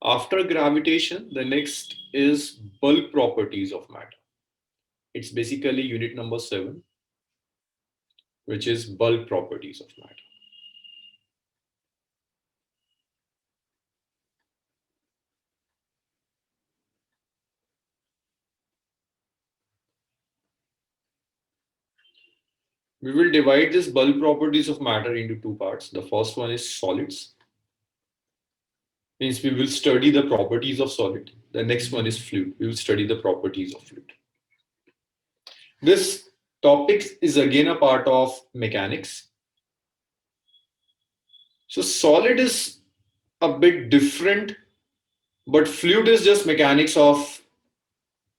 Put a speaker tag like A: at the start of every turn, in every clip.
A: After gravitation, the next is bulk properties of matter. It's basically unit number 7, which is bulk properties of matter. We will divide this bulk properties of matter into two parts. The first one is solids. Means we will study the properties of solid. The next one is fluid. We will study the properties of fluid. This topic is again a part of mechanics. So solid is a bit different, but fluid is just mechanics of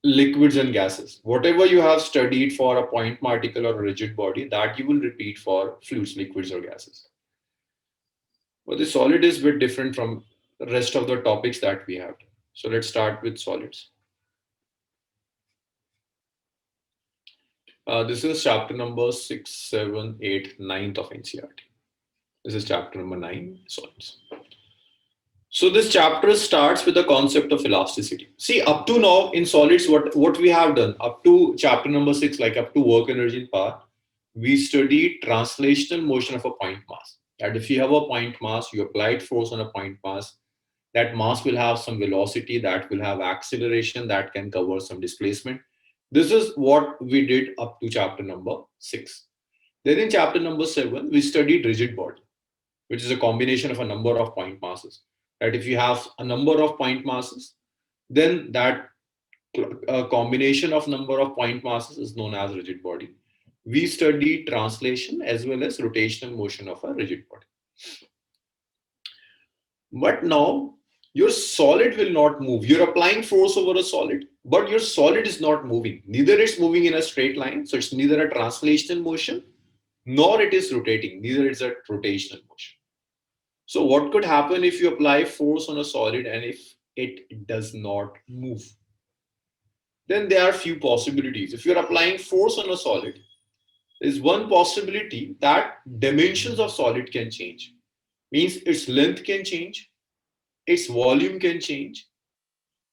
A: liquids and gases. Whatever you have studied for a point particle or a rigid body, that you will repeat for fluids, liquids, or gases. But the solid is a bit different from the rest of the topics that we have. So let's start with solids. This is chapter number 6, 7, 8, 9 of NCERT. This is chapter number 9, solids. So this chapter starts with the concept of elasticity. See, up to now in solids, what we have done, up to chapter number 6, like up to work, energy, and power, we studied translational motion of a point mass. That if you have a point mass, you applied force on a point mass, that mass will have some velocity, that will have acceleration, that can cover some displacement. This is what we did up to chapter number 6. Then in chapter number 7, we studied rigid body, which is a combination of a number of point masses. That if you have a number of point masses, then that combination of number of point masses is known as rigid body. We studied translation as well as rotational motion of a rigid body. But now your solid will not move. You're applying force over a solid, but your solid is not moving. Neither it's moving in a straight line, so it's neither a translational motion, nor it is rotating, neither it's a rotational motion. So what could happen if you apply force on a solid and if it does not move? Then there are few possibilities. If you're applying force on a solid, there's one possibility that dimensions of solid can change. Means its length can change, its volume can change,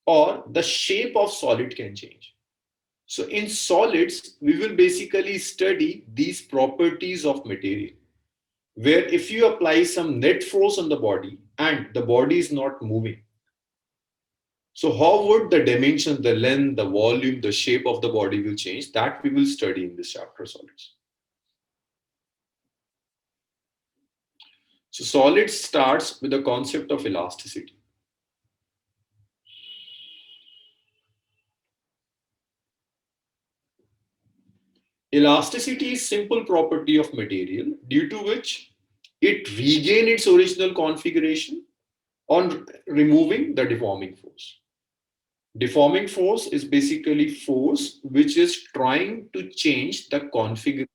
A: or the shape of solid can change. So in solids, we will basically study these properties of material, where if you apply some net force on the body and the body is not moving, so how would the dimension, the length, the volume, the shape of the body will change? That we will study in this chapter, solids. So solids starts with the concept of elasticity. Elasticity is simple property of material due to which it regains its original configuration on removing the deforming force. Deforming force is basically force which is trying to change the configuration.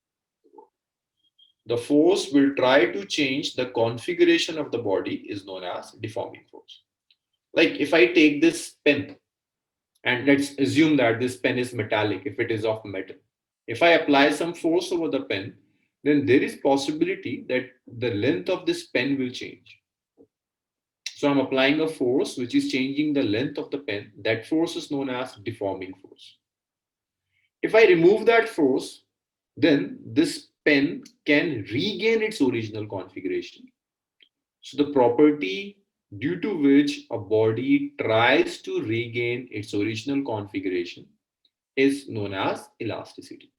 A: The force will try to change the configuration of the body is known as deforming force. Like if I take this pen, and let's assume that this pen is metallic, if it is of metal. If I apply some force over the pen, then there is possibility that the length of this pen will change. So I'm applying a force which is changing the length of the pen. That force is known as deforming force. If I remove that force, then this pen can regain its original configuration. So the property due to which a body tries to regain its original configuration is known as elasticity.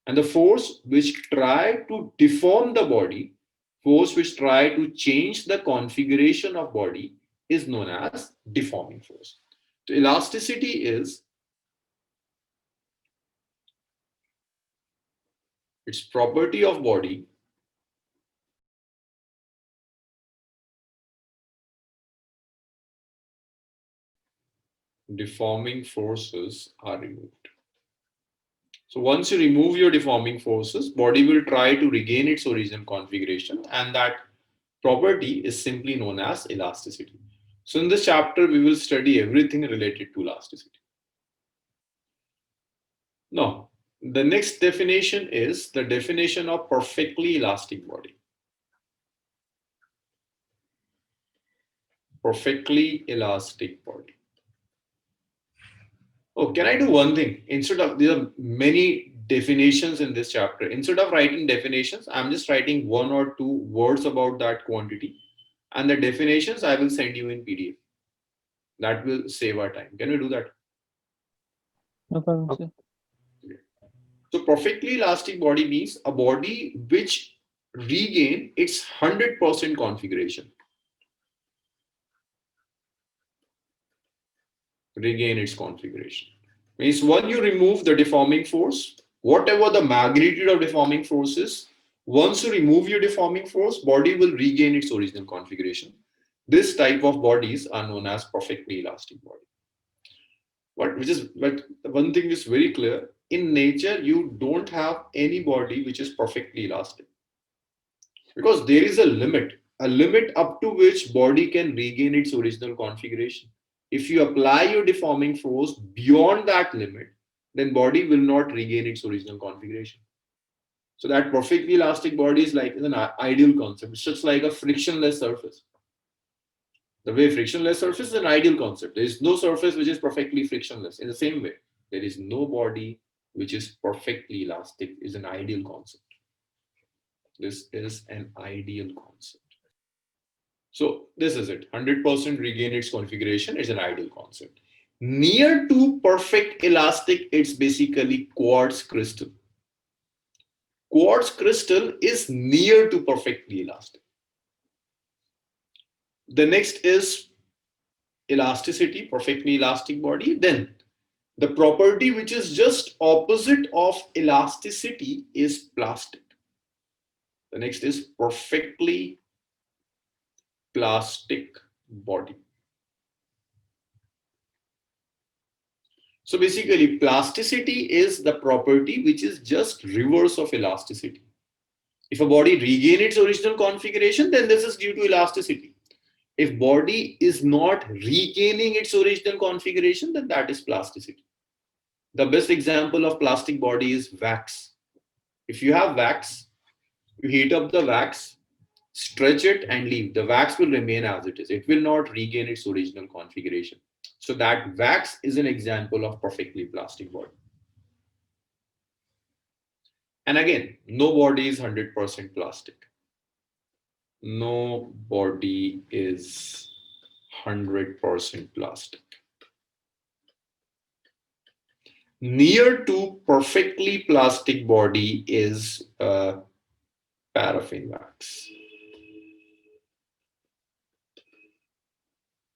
A: And the force which try to deform the body, force which try to change the configuration of body is known as deforming force. So elasticity is its property of body deforming forces are removed. So once you remove your deforming forces, body will try to regain its original configuration, and that property is simply known as elasticity. So in this chapter, we will study everything related to elasticity. Now, the next definition is the definition of perfectly elastic body. perfectly elastic body. Oh, can I do one thing? Instead of, there are many definitions in this chapter. Instead of writing definitions, I'm just writing one or two words about that quantity. And the definitions I will send you in PDF. That will save our time. Can we do that?
B: No problem, sir.
A: So perfectly elastic body means a body which regain its 100% configuration. Regain its configuration. Means when you remove the deforming force, whatever the magnitude of deforming force is, once you remove your deforming force, body will regain its original configuration. This type of bodies are known as perfectly elastic body. But one thing is very clear: in nature, you don't have any body which is perfectly elastic, because there is a limit up to which body can regain its original configuration. If you apply your deforming force beyond that limit, then body will not regain its original configuration. So that perfectly elastic body is like an ideal concept. It's just like a frictionless surface. The way frictionless surface is an ideal concept. There is no surface which is perfectly frictionless. In the same way, there is no body which is perfectly elastic is an ideal concept. This is an ideal concept. So this is it. 100% regain its configuration is an ideal concept. Near to perfect elastic, it's basically quartz crystal. Quartz crystal is near to perfectly elastic. The next is elasticity, perfectly elastic body. Then the property which is just opposite of elasticity is plastic. The next is perfectly plastic body. So basically, plasticity is the property which is just reverse of elasticity. If a body regain its original configuration, then this is due to elasticity. If body is not regaining its original configuration, then that is plasticity. The best example of plastic body is wax. If you have wax, you heat up the wax, stretch it and leave. The wax will remain as it is. It will not regain its original configuration. So that wax is an example of perfectly plastic body. And again, no body is 100% plastic. No body is 100% plastic. Near to perfectly plastic body is paraffin wax.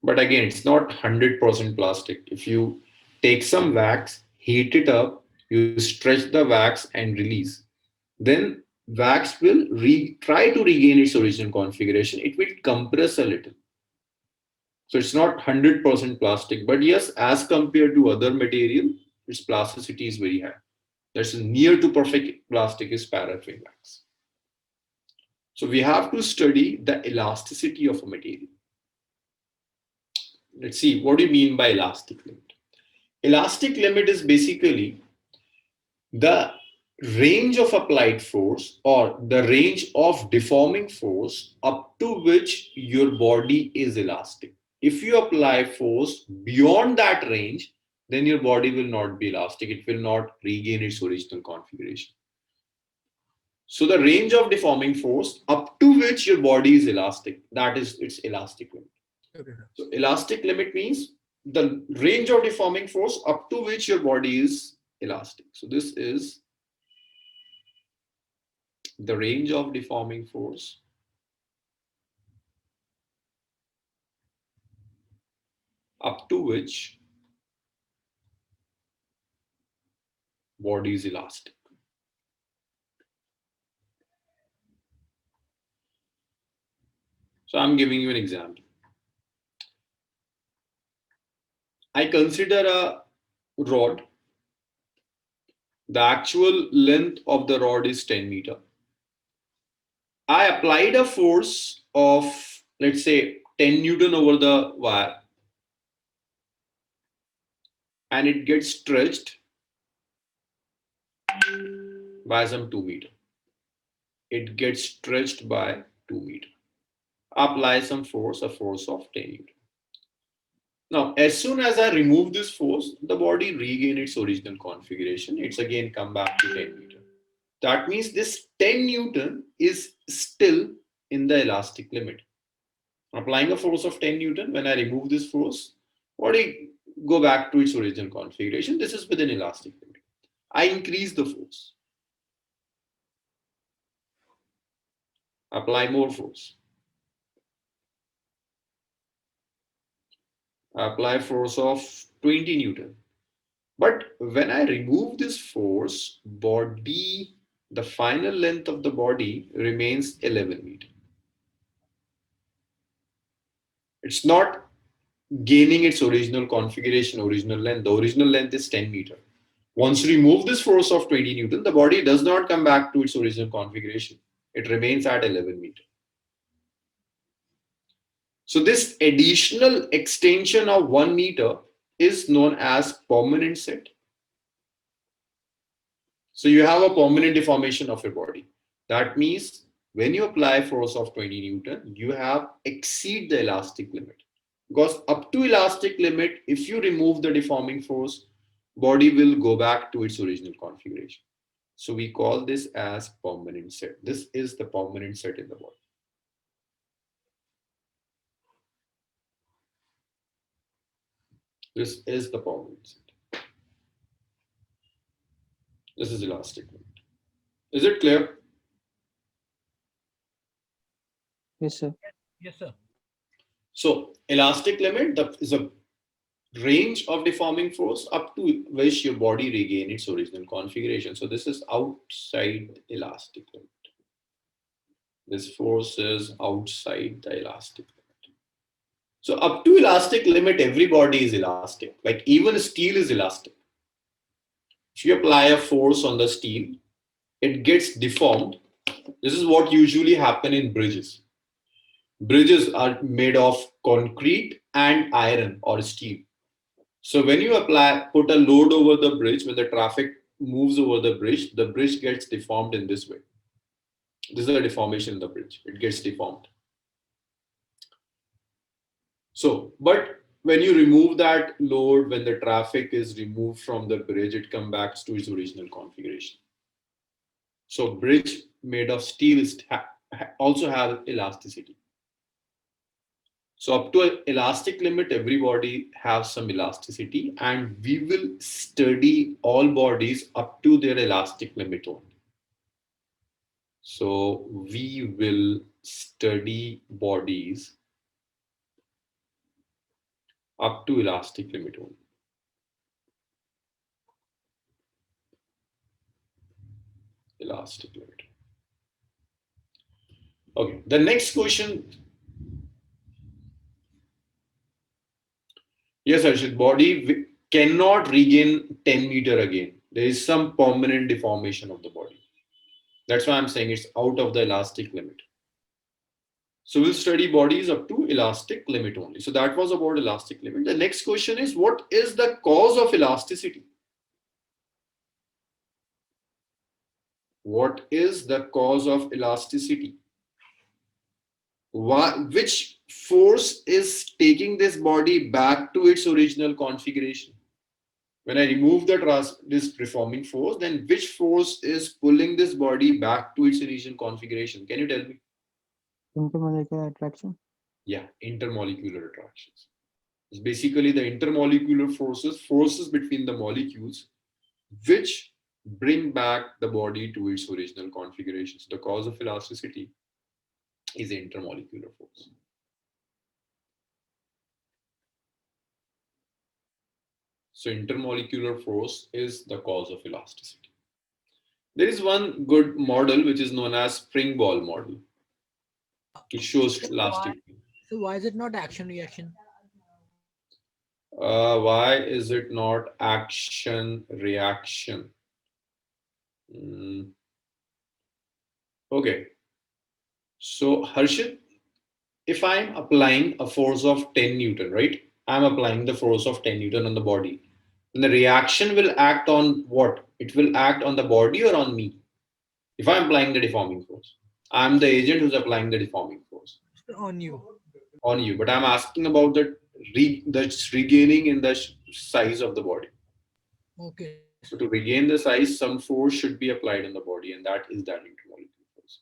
A: But again, it's not 100% plastic. If you take some wax, heat it up, you stretch the wax and release, then wax will try to regain its original configuration. It will compress a little. So it's not 100% plastic, but yes, as compared to other material, its plasticity is very high. That's near to perfect plastic is paraffin wax. So we have to study the elasticity of a material. Let's see, what do you mean by elastic limit? Elastic limit is basically the range of applied force or the range of deforming force up to which your body is elastic. If you apply force beyond that range, then your body will not be elastic. It will not regain its original configuration. So the range of deforming force up to which your body is elastic, that is its elastic limit.
C: Okay.
A: So elastic limit means the range of deforming force up to which your body is elastic. So this is the range of deforming force up to which body is elastic. So I'm giving you an example. I consider a rod. The actual length of the rod is 10 meter. I applied a force of, let's say, 10 Newton over the wire, and it gets stretched by some 2 meter. It gets stretched by 2 meter. Apply some force, a force of 10 Newton. Now, as soon as I remove this force, the body regain its original configuration. It's again come back to 10 Newton. That means this 10 Newton is still in the elastic limit. Applying a force of 10 Newton, when I remove this force, body go back to its original configuration. This is within elastic limit. I increase the force. Apply more force. Apply force of 20 Newton. But when I remove this force, the final length of the body remains 11 meter. It's not gaining its original configuration, original length. The original length is 10 meter. Once you remove this force of 20 Newton, the body does not come back to its original configuration. It remains at 11 meter. So this additional extension of 1 meter is known as permanent set. So you have a permanent deformation of your body. That means when you apply force of 20 Newton, you have exceed the elastic limit. Because up to elastic limit, if you remove the deforming force, body will go back to its original configuration. So we call this as permanent set. This is the permanent set in the body. This is the permanent set. This is elastic limit. Is it clear?
B: Yes, sir.
C: Yes, sir.
A: So elastic limit is a range of deforming force up to which your body regain its original configuration. So this is outside elastic limit. This force is outside the elastic limit. So up to elastic limit, every body is elastic. Like even steel is elastic. If you apply a force on the steel, it gets deformed. This is what usually happen in bridges. Bridges are made of concrete and iron or steel. So when you put a load over the bridge, when the traffic moves over the bridge gets deformed in this way. This is a deformation in the bridge. It gets deformed. So, but when you remove that load, when the traffic is removed from the bridge, it comes back to its original configuration. So bridge made of steel also have elasticity. So up to an elastic limit, everybody has some elasticity, and we will study all bodies up to their elastic limit only. So we will study bodies up to elastic limit only. Elastic limit. Okay, the next question. Yes, Arshit, body cannot regain 10 meter again. There is some permanent deformation of the body. That's why I'm saying it's out of the elastic limit. So we'll study bodies up to elastic limit only. So that was about elastic limit. The next question is, what is the cause of elasticity? What is the cause of elasticity? Which force is taking this body back to its original configuration? When I remove this deforming force, then which force is pulling this body back to its original configuration? Can you tell me?
B: Intermolecular attraction.
A: Yeah, intermolecular attractions. It's basically the intermolecular forces between the molecules, which bring back the body to its original configuration. So the cause of elasticity is the intermolecular force. So intermolecular force is the cause of elasticity. There is one good model which is known as spring ball model. It shows elasticity.
C: So why is it not action reaction?
A: Why is it not action reaction? Okay. So Harshit, if I'm applying a force of 10 Newton, right? I'm applying the force of 10 Newton on the body. And the reaction will act on what? It will act on the body or on me? If I'm applying the deforming force, I'm the agent who's applying the deforming force
C: On you.
A: on you. But I'm asking about the that's regaining in the size of the body.
C: Okay, sir.
A: So to regain the size, some force should be applied on the body, and that is that intermolecular force.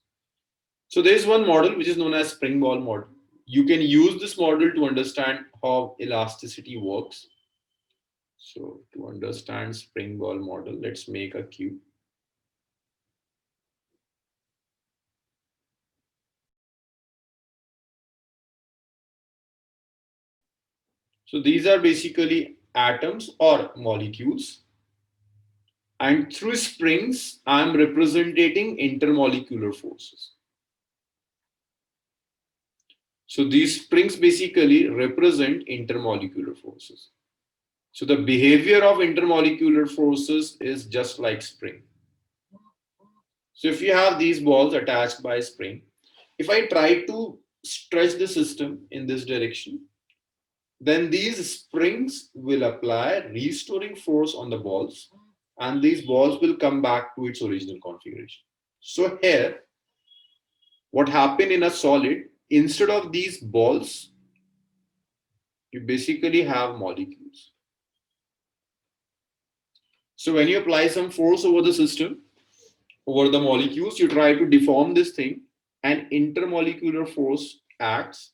A: So there is one model which is known as spring ball model. You can use this model to understand how elasticity works. So to understand spring ball model, let's make a cube. So these are basically atoms or molecules. And through springs, I'm representing intermolecular forces. So these springs basically represent intermolecular forces. So the behavior of intermolecular forces is just like spring. So if you have these balls attached by a spring, if I try to stretch the system in this direction, then these springs will apply restoring force on the balls, and these balls will come back to its original configuration. So here, what happened in a solid, instead of these balls, you basically have molecules. So when you apply some force over the system, over the molecules, you try to deform this thing, and intermolecular force acts,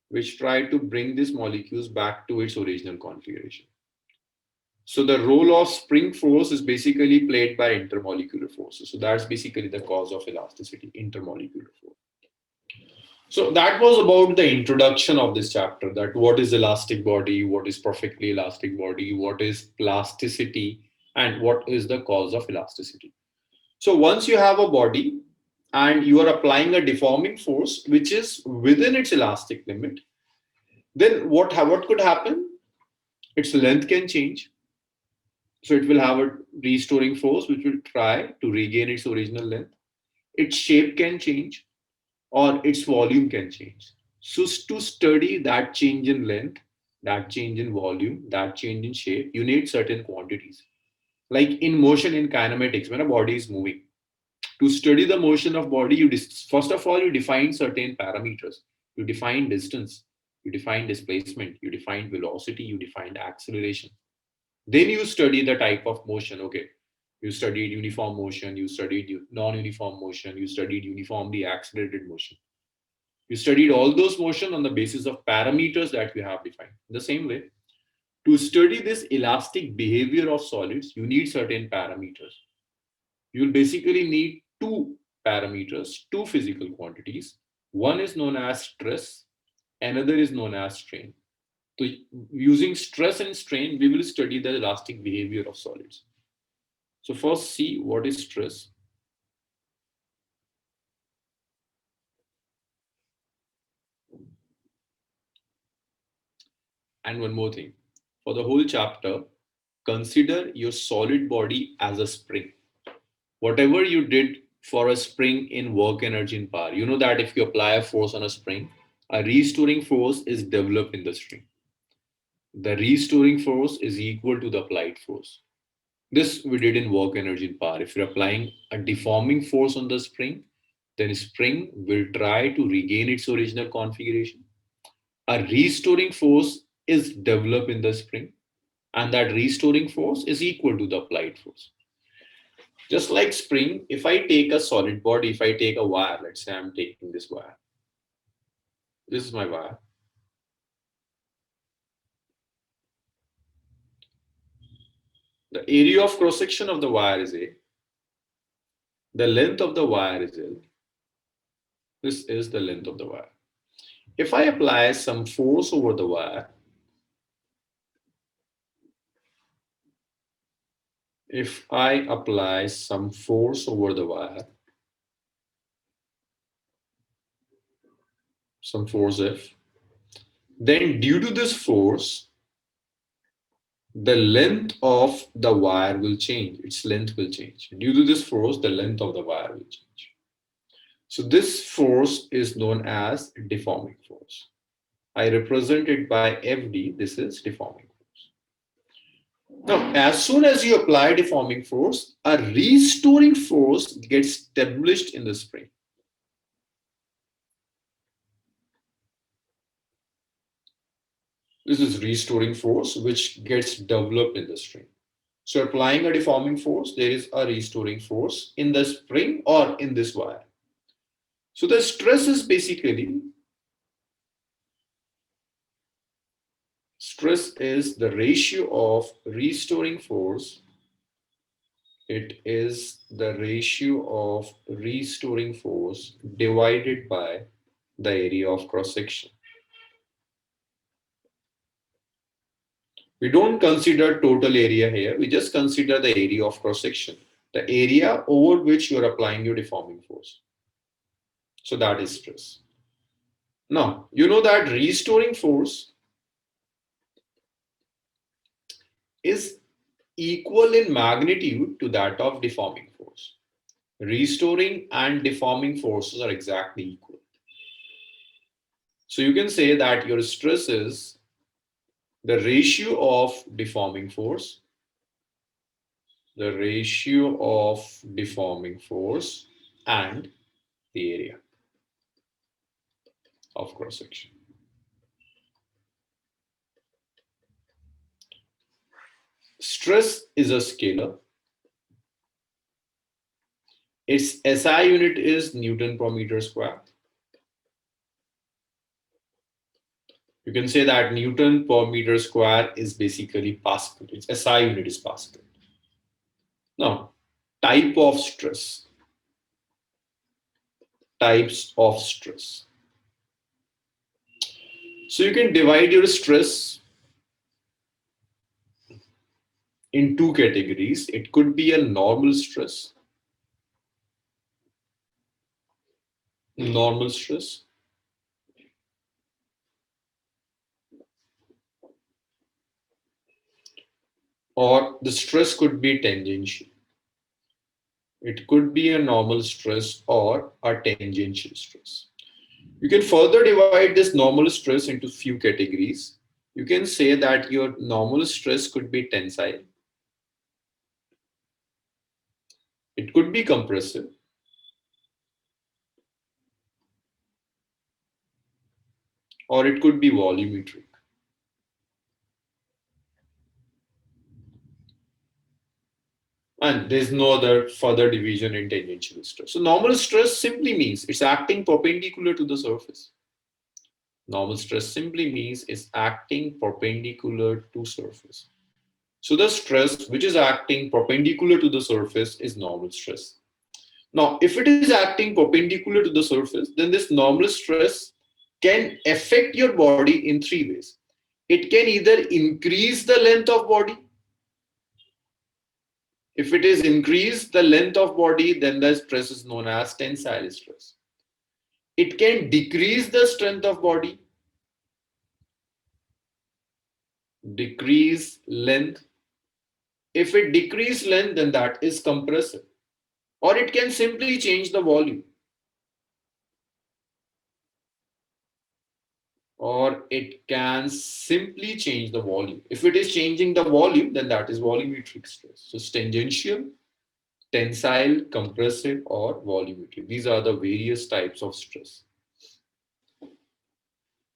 A: which try to bring these molecules back to its original configuration. So the role of spring force is basically played by intermolecular forces. So that's basically the cause of elasticity, intermolecular force. So that was about the introduction of this chapter, that what is elastic body, what is perfectly elastic body, what is plasticity, and what is the cause of elasticity. So once you have a body and you are applying a deforming force which is within its elastic limit, then what could happen? Its length can change. So it will have a restoring force which will try to regain its original length. Its shape can change or its volume can change. So to study that change in length, that change in volume, that change in shape, you need certain quantities. Like in motion in kinematics, when a body is moving, to study the motion of body, first of all you define certain parameters. You define distance, you define displacement, you define velocity, you define acceleration. Then you study the type of motion. Okay, you studied uniform motion, you studied non-uniform motion, you studied uniformly accelerated motion. You studied all those motion on the basis of parameters that you have defined. In the same way, to study this elastic behavior of solids, you need certain parameters. You will basically need two parameters, two physical quantities. One is known as stress, another is known as strain. So using stress and strain, we will study the elastic behavior of solids. So first see what is stress. And one more thing, for the whole chapter, consider your solid body as a spring. Whatever you did for a spring in work, energy, and power, you know that if you apply a force on a spring, a restoring force is developed in the spring. The restoring force is equal to the applied force. This we did in work, energy, and power. If you're applying a deforming force on the spring, then spring will try to regain its original configuration. A restoring force is developed in the spring, and that restoring force is equal to the applied force. Just like spring, if I take a solid body, if I take a wire, let's say I'm taking this wire. This is my wire. The area of cross section of the wire is A. The length of the wire is L. This is the length of the wire. If I apply some force over the wire, if I apply some force over the wire, some force F, then due to this force, the length of the wire will change. Its length will change. Due to this force, the length of the wire will change. So this force is known as deforming force. I represent it by FD. This is deforming force. Now, as soon as you apply deforming force, a restoring force gets established in the spring. This is restoring force which gets developed in the strain. So applying a deforming force, there is a restoring force in the spring or in this wire. So the stress is basically, stress is the ratio of restoring force. It is the ratio of restoring force divided by the area of cross section. We don't consider total area here. We just consider the area of cross section, the area over which you are applying your deforming force. So that is stress. Now, you know that restoring force is equal in magnitude to that of deforming force. Restoring and deforming forces are exactly equal. So you can say that your stress is the ratio of deforming force, the ratio of deforming force and the area of cross section. Stress is a scalar. Its SI unit is Newton per meter square. You can say that Newton per meter square is basically Pascal. Its SI unit is Pascal. Now, type of stress. Types of stress. So you can divide your stress in two categories. It could be a normal stress, or the stress could be tangential. It could be a normal stress or a tangential stress. You can further divide this normal stress into few categories. You can say that your normal stress could be tensile. It could be compressive. Or it could be volumetric. And there's no other further division in tangential stress. So normal stress simply means it's acting perpendicular to the surface. Normal stress simply means it's acting perpendicular to surface. So the stress which is acting perpendicular to the surface is normal stress. Now, if it is acting perpendicular to the surface, then this normal stress can affect your body in three ways. It can either increase the length of body. If it is increase the length of body, then the stress is known as tensile stress. It can decrease the strength of body, decrease length. If it decrease length, then that is compressive. Or it can simply change the volume. Or it can simply change the volume. If it is changing the volume, then that is volumetric stress. So tangential, tensile, compressive, or volumetric. These are the various types of stress.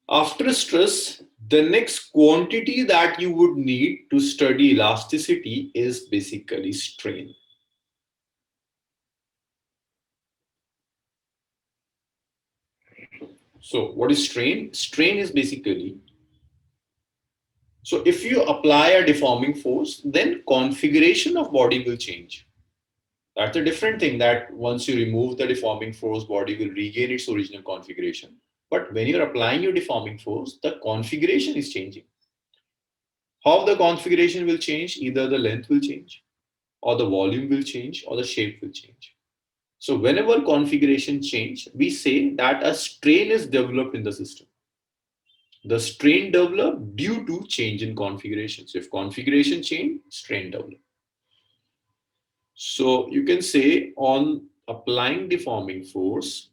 A: After stress, the next quantity that you would need to study elasticity is basically strain. So what is strain? Strain is basically, so if you apply a deforming force, then configuration of body will change. That's a different thing, that once you remove the deforming force, body will regain its original configuration. But when you're applying your deforming force, the configuration is changing. How the configuration will change? Either the length will change, or the volume will change, or the shape will change. So whenever configuration change, we say that a strain is developed in the system. The strain developed due to change in configuration. So if configuration change, strain developed. So you can say on applying deforming force,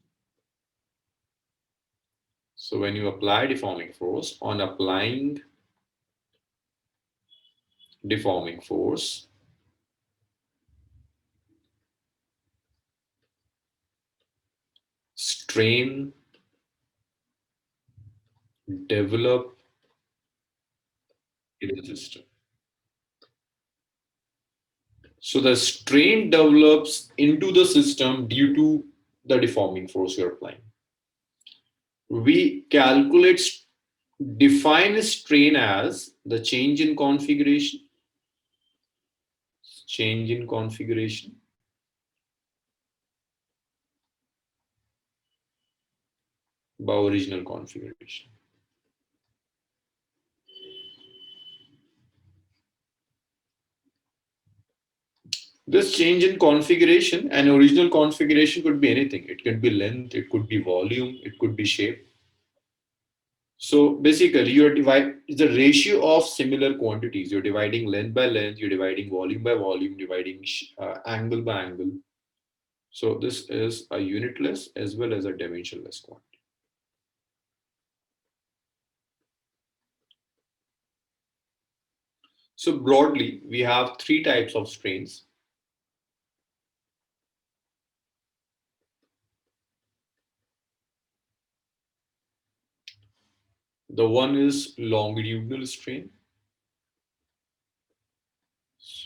A: so when you apply deforming force, on applying deforming force, strain develop in the system. So the strain develops into the system due to the deforming force you're applying. We define strain as the change in configuration by original configuration. This change in configuration, and original configuration could be anything. It could be length, it could be volume, it could be shape. So basically, it's the ratio of similar quantities. You're dividing length by length, you're dividing volume by volume, dividing angle by angle. So this is a unitless as well as a dimensionless quantity. So broadly, we have three types of strains. The one is longitudinal strain.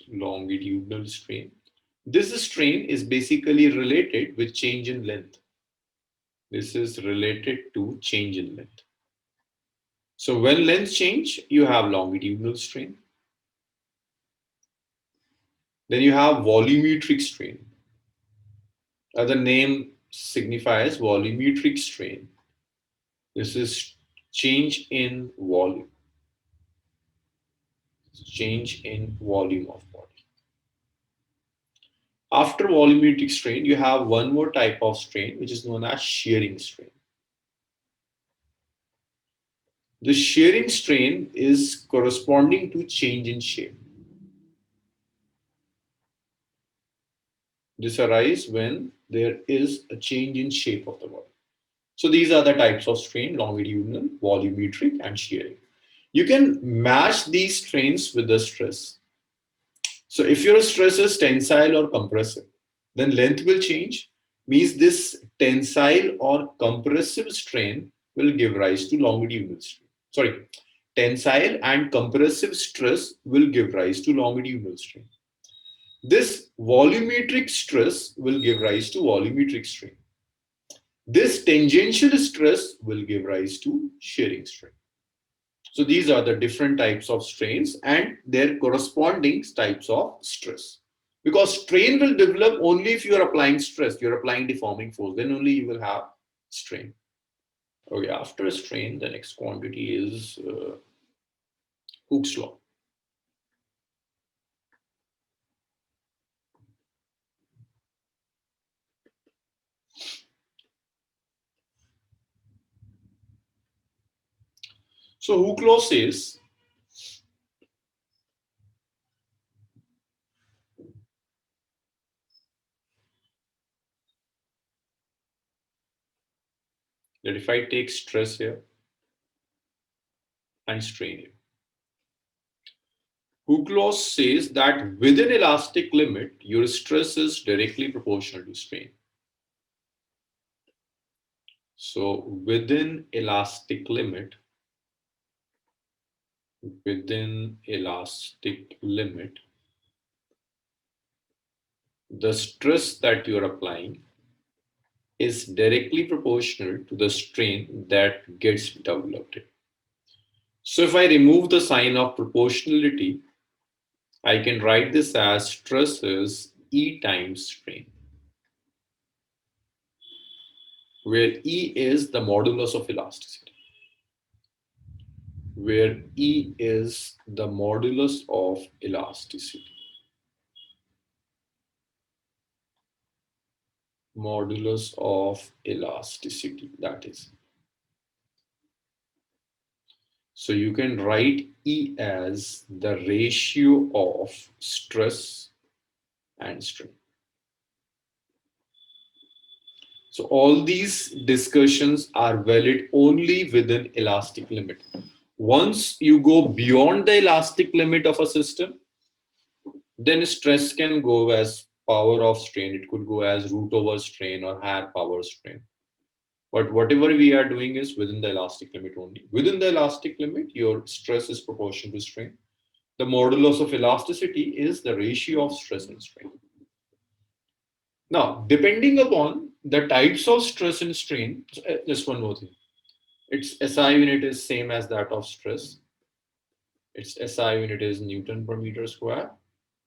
A: Longitudinal strain. This strain is basically related with change in length. This is related to change in length. So when length change, you have longitudinal strain. Then you have volumetric strain. The name signifies volumetric strain. This is change in volume. Change in volume of body. After volumetric strain, you have one more type of strain, which is known as shearing strain. The shearing strain is corresponding to change in shape. This arises when there is a change in shape of the body. So these are the types of strain: longitudinal, volumetric, and shearing. You can match these strains with the stress. So if your stress is tensile or compressive, then length will change, means this tensile or compressive strain will give rise to longitudinal strain. Sorry, tensile and compressive stress will give rise to longitudinal strain. This volumetric stress will give rise to volumetric strain. This tangential stress will give rise to shearing strain. So these are the different types of strains and their corresponding types of stress. Because strain will develop only if you are applying stress, you're applying deforming force, then only you will have strain. Okay, after strain, the next quantity is Hooke's law. So Hooke's law says that if I take stress here and strain here, Hooke's law says that within elastic limit, your stress is directly proportional to strain. So within elastic limit, the stress that you're applying is directly proportional to the strain that gets developed. So if I remove the sign of proportionality, I can write this as stress is E times strain, where E is the modulus of elasticity. Where E is the modulus of elasticity. Modulus of elasticity, that is. So you can write E as the ratio of stress and strain. So all these discussions are valid only within elastic limit. Once you go beyond the elastic limit of a system, then stress can go as power of strain. It could go as root over strain or higher power strain. But whatever we are doing is within the elastic limit only. Within the elastic limit, your stress is proportional to strain. The modulus of elasticity is the ratio of stress and strain. Now, depending upon the types of stress and strain, just one more thing. Its SI unit is same as that of stress. Its SI unit is Newton per meter square,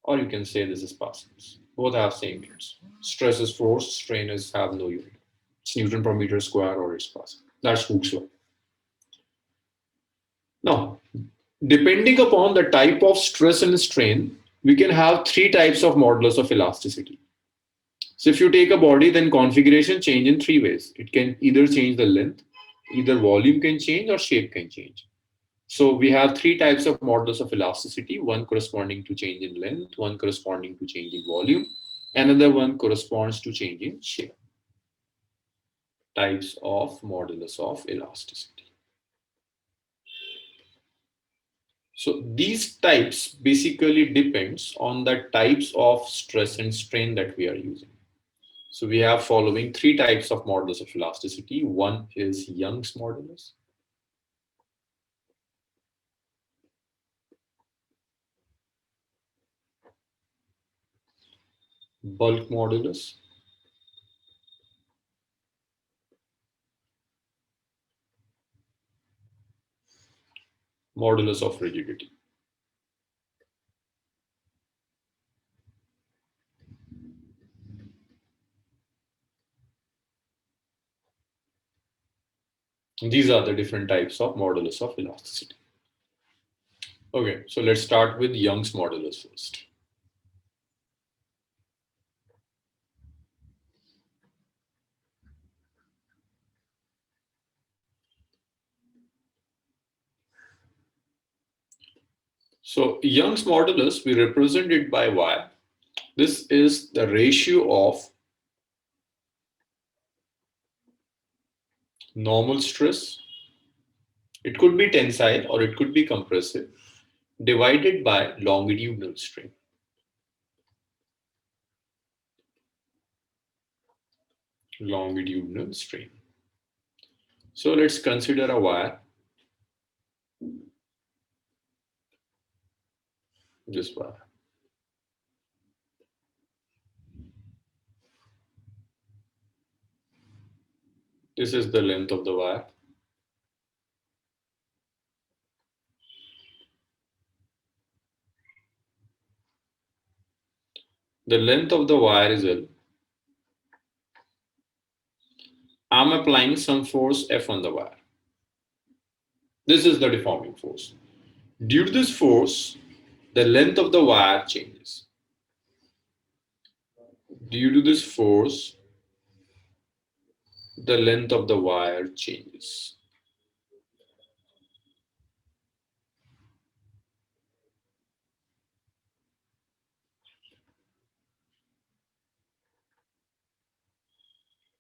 A: or you can say this is pascals. Both have same units. Stress is force, strain is have no unit. It's Newton per meter square or it's pascal. That's Hooke's law. Now, depending upon the type of stress and strain, we can have three types of modulus of elasticity. So if you take a body, then configuration change in three ways. It can either change the length, either volume can change or shape can change. So we have three types of modulus of elasticity, one corresponding to change in length, one corresponding to change in volume, another one corresponds to change in shape. Types of modulus of elasticity. So these types basically depends on the types of stress and strain that we are using. So we have following three types of modulus of elasticity. One is Young's modulus. Bulk modulus. Modulus of rigidity. These are the different types of modulus of elasticity. Okay, so let's start with Young's modulus first. So Young's modulus, we represent it by Y. This is the ratio of normal stress. It could be tensile or it could be compressive, divided by longitudinal strain. Longitudinal strain. So let's consider a wire. This wire. This is the length of the wire. The length of the wire is L. I'm applying some force F on the wire. This is the deforming force. Due to this force, the length of the wire changes. Due to this force, the length of the wire changes.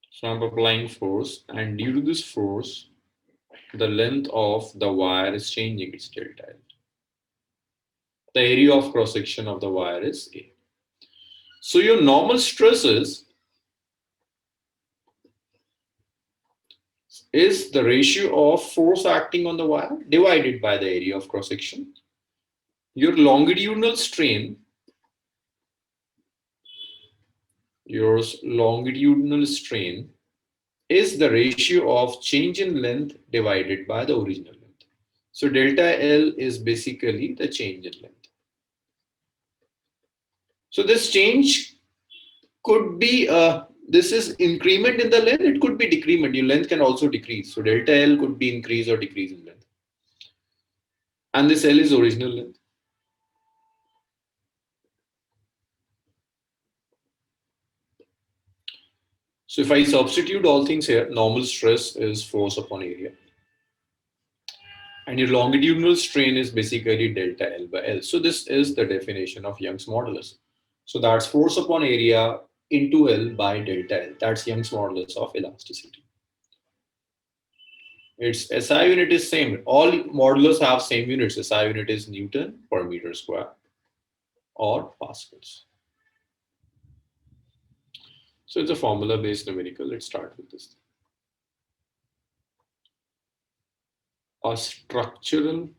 A: So I'm applying force, and due to this force, the length of the wire is changing its delta L. The area of cross section of the wire is A. So your normal stress is the ratio of force acting on the wire divided by the area of cross section. Your longitudinal strain, is the ratio of change in length divided by the original length. So delta L is basically the change in length. So this change could be this is increment in the length, it could be decrement. Your length can also decrease. So delta L could be increase or decrease in length. And this L is original length. So if I substitute all things here, normal stress is force upon area. And your longitudinal strain is basically delta L by L. So this is the definition of Young's modulus. So that's force upon area into L by delta L. That's Young's modulus of elasticity. Its SI unit is same. All modulus have same units. SI unit is Newton per meter square or pascals. So it's a formula based numerical. Let's start with this. A structural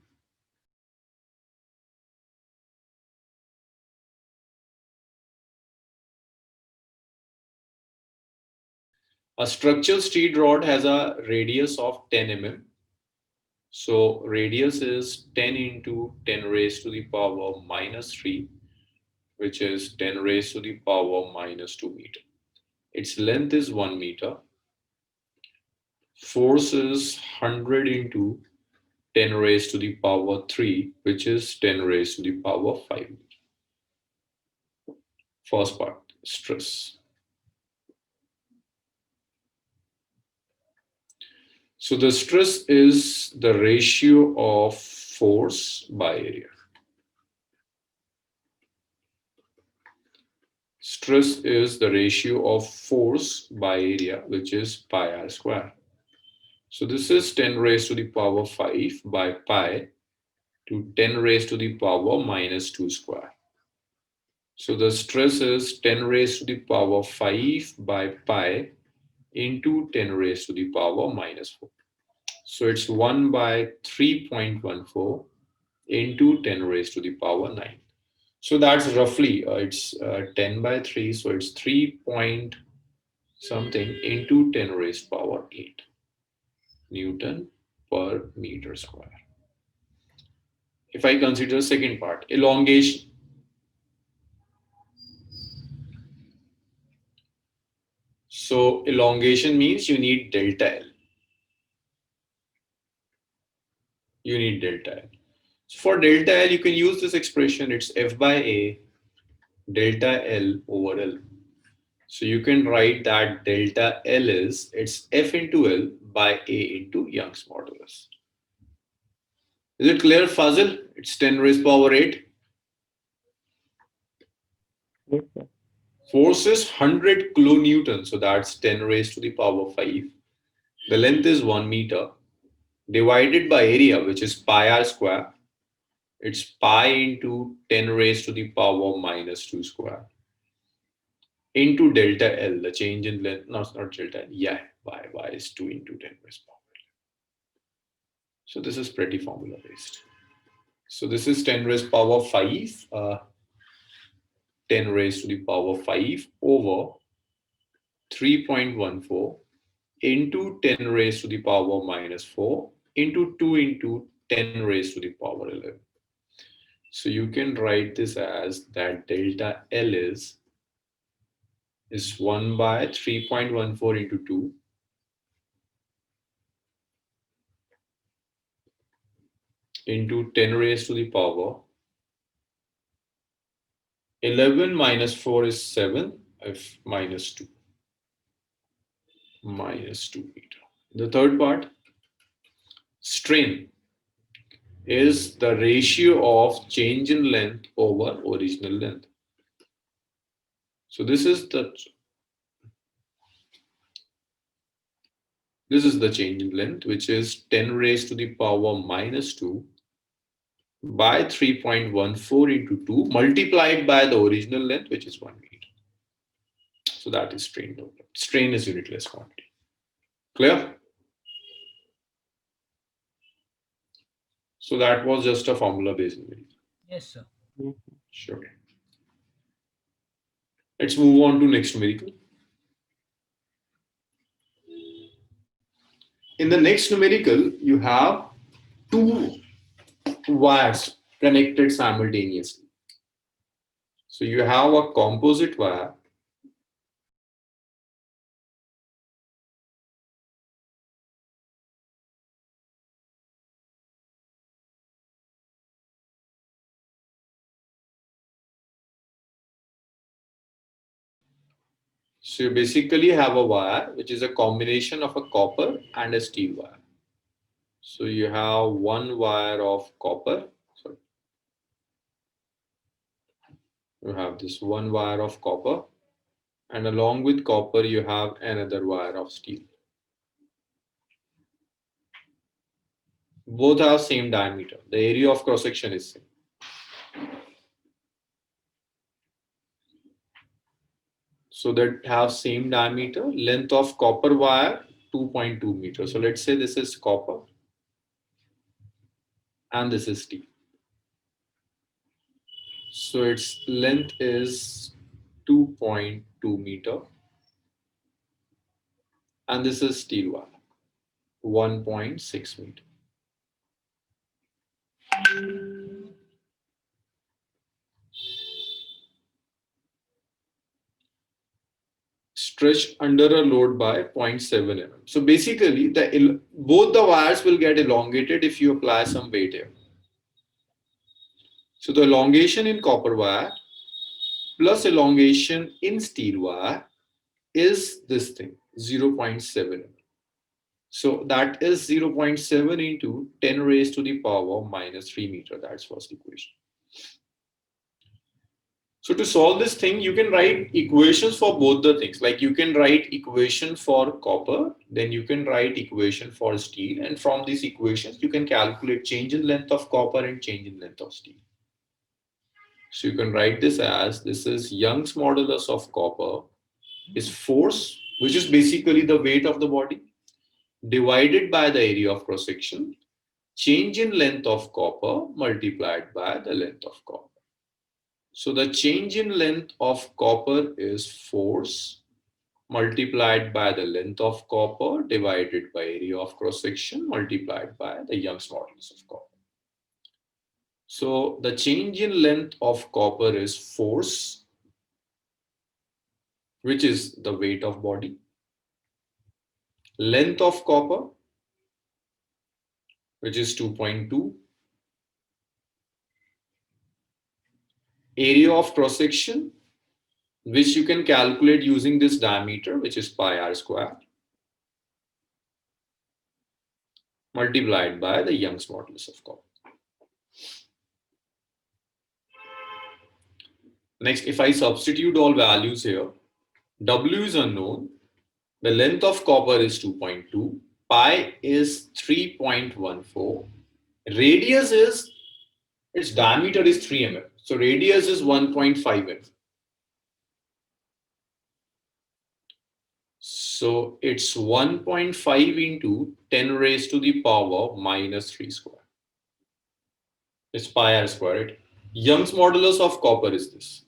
A: A structural steel rod has a radius of 10 mm. So radius is 10 into 10 raised to the power minus 3, which is 10 raised to the power minus 2 meter. Its length is 1 meter. Force is 100 into 10 raised to the power 3, which is 10 raised to the power 5. First part, stress. So the stress is the ratio of force by area. Stress is the ratio of force by area, which is pi r square. So this is 10 raised to the power 5 by pi to 10 raised to the power minus 2 square. So the stress is 10 raised to the power 5 by pi into 10 raised to the power minus 4. So it's 1 by 3.14 into 10 raised to the power 9. So that's roughly, it's 10 by 3, so it's 3 point something into 10 raised power 8 Newton per meter square. If I consider the second part, elongation. So elongation means you need delta L. You need delta L. So for delta L, you can use this expression. It's F by A delta L over L. So you can write that delta L is, it's F into L by A into Young's modulus. Is it clear, Fazil? It's 10 raised power 8.
B: Yes, sir.
A: Force is 100 kilonewton, so that's 10 raised to the power 5. The length is 1 meter divided by area, which is pi r square. It's pi into 10 raised to the power minus 2 square into delta L, the change in length. No, it's not delta L. Yeah, y is 2 into 10 raised power. So this is pretty formula based. So this is 10 raised power 5, 10 raised to the power 5 over 3.14 into 10 raised to the power minus 4 into 2 into 10 raised to the power 11. So you can write this as that delta L is 1 by 3.14 into 2 into 10 raised to the power 11 minus 4 is 7, if minus 2 meter. The third part, strain, is the ratio of change in length over original length. So this is the change in length, which is 10 raised to the power minus 2 by 3.14 into 2 multiplied by the original length, which is 1 meter. So that is strain total. Strain is unitless quantity. Clear? So that was just a formula based numerical.
C: Yes, sir.
B: Yes,
A: Sure. Let's move on to next numerical. In the next numerical, you have two wires connected simultaneously. So you have a composite wire So you basically have a wire which is a combination of a copper and a steel wire. So you have one wire of copper. Sorry. You have this one wire of copper, and along with copper you have another wire of steel. Both have same diameter. The area of cross section is same. So that have same diameter. Length of copper wire 2.2 meters. So let's say this is copper and this is steel. So its length is 2.2 meter. and this is steel wire, 1.6 meter. Stretched under a load by 0.7 mm. So basically, both the wires will get elongated if you apply some weight here. So the elongation in copper wire plus elongation in steel wire is this thing, 0.7 mm. So that is 0.7 into 10 raised to the power minus 3 meter. That's first equation. So to solve this thing, you can write equations for both the things. Like you can write equation for copper, then you can write equation for steel. And from these equations, you can calculate change in length of copper and change in length of steel. So you can write this as, this is Young's modulus of copper is force, which is basically the weight of the body, divided by the area of cross section, change in length of copper multiplied by the length of copper. So the change in length of copper is force multiplied by the length of copper divided by area of cross section multiplied by the Young's modulus of copper. So the change in length of copper is force, which is the weight of body, length of copper, which is 2.2, area of cross section, which you can calculate using this diameter, which is pi r square, multiplied by the Young's modulus of copper. Next, if I substitute all values here, W is unknown, the length of copper is 2.2, pi is 3.14, radius is, its diameter is 3 mm, so radius is 1.5 mm. So it's 1.5 into 10 raised to the power minus 3 square. It's pi r square, right? Young's modulus of copper is this.